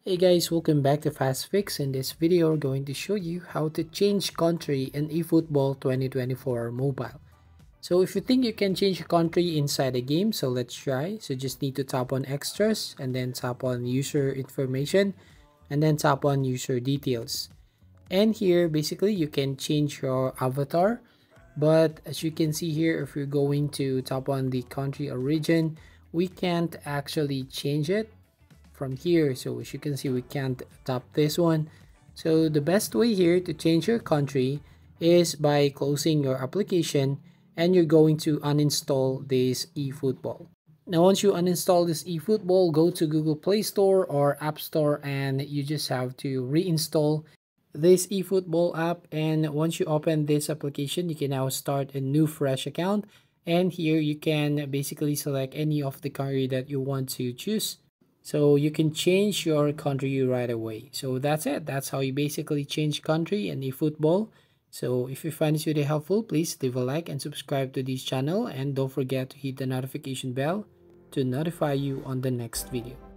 Hey guys, welcome back to Fast Fix. In this video, we're going to show you how to change country in eFootball 2024 mobile. So if you think you can change a country inside a game, so let's try. So just need to tap on extras and then tap on user information and then tap on user details. And here basically you can change your avatar. But as you can see here, if you're going to tap on the country or region, we can't actually change it from here. So as you can see, we can't tap this one. So the best way here to change your country is by closing your application and you're going to uninstall this eFootball. Now once you uninstall this eFootball, go to Google Play Store or App Store and you just have to reinstall this eFootball app. And once you open this application, you can now start a new fresh account, and here you can basically select any of the country that you want to choose, so you can change your country right away. So that's it. That's how you basically change country in eFootball. So if you find this video helpful, please leave a like and subscribe to this channel, and don't forget to hit the notification bell to notify you on the next video.